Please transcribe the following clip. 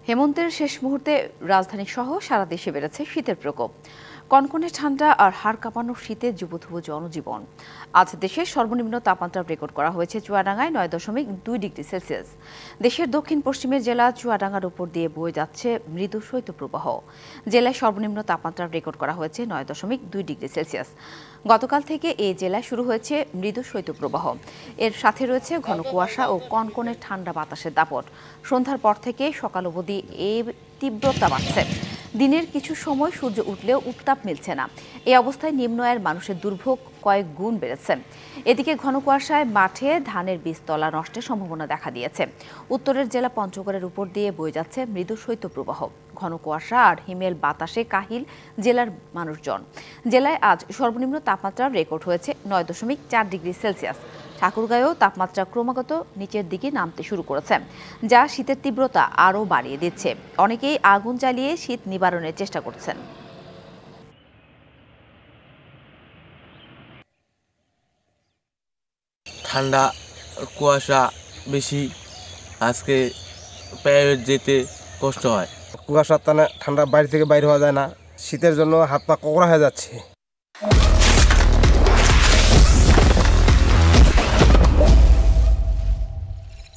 হেমন্তের শেষ মুহূর্তে রাজধানী সহ সারা দেশে বেড়েছে শীতের প্রকোপ। কনকনে ঠান্ডা আর হাড় কাঁপানো শীতে যুবথুবু জনজীবন। আজ দেশের সর্বনিম্ন তাপমাত্রা রেকর্ড করা হয়েছে চুয়াডাঙ্গায় 9.2 ডিগ্রি সেলসিয়াস। দেশের দক্ষিণ পশ্চিমের জেলা চুয়াডাঙ্গার উপর দিয়ে বয়ে যাচ্ছে মৃদু শৈত্যপ্রবাহ। জেলায় সর্বনিম্ন তাপমাত্রা রেকর্ড করা হয়েছে 9.2 ডিগ্রি সেলসিয়াস। গতকাল থেকে এই জেলায় শুরু হয়েছে মৃদু শৈত্যপ্রবাহ। এর সাথে রয়েছে ঘন কুয়াশা ও কনকনে ঠান্ডা বাতাসের দাপট। সন্ধ্যার পর থেকে সকাল অবধি এই তীব্রতা বাড়ছে। দিনের কিছু সময় সূর্য উঠলেও উত্তাপ মিলছে না। এই অবস্থায় নিম্ন আয়ের মানুষের দুর্ভোগ কয়েক গুণ বেড়েছে। এদিকে ঘন কুয়াশায় মাঠে ধানের বীজতলা নষ্টের সম্ভাবনা দেখা দিয়েছে। উত্তরের জেলা পঞ্চগড়ের উপর দিয়ে বয়ে যাচ্ছে মৃদু শৈত্যপ্রবাহ। ঘন কুয়াশা আর হিমেল বাতাসে কাহিল জেলার মানুষজন। জেলায় আজ সর্বনিম্ন তাপমাত্রা রেকর্ড হয়েছে 9.4 ডিগ্রি সেলসিয়াস। ঠাকুরগাঁয়েও তাপমাত্রা ক্রমাগত নিচের দিকে নামতে শুরু করেছে, যা শীতের তীব্রতা আরও বাড়িয়ে দিচ্ছে। অনেকেই আগুন জ্বালিয়ে শীত নিবারণের চেষ্টা করছেন। ঠান্ডা, কুয়াশা বেশি, আজকে প্রাইভেট যেতে কষ্ট হয়। কুয়াশার টানে ঠান্ডা বাইরে থেকে বাইরে হওয়া যায় না। শীতের জন্য হাত পা ককড়া হয়ে যাচ্ছে।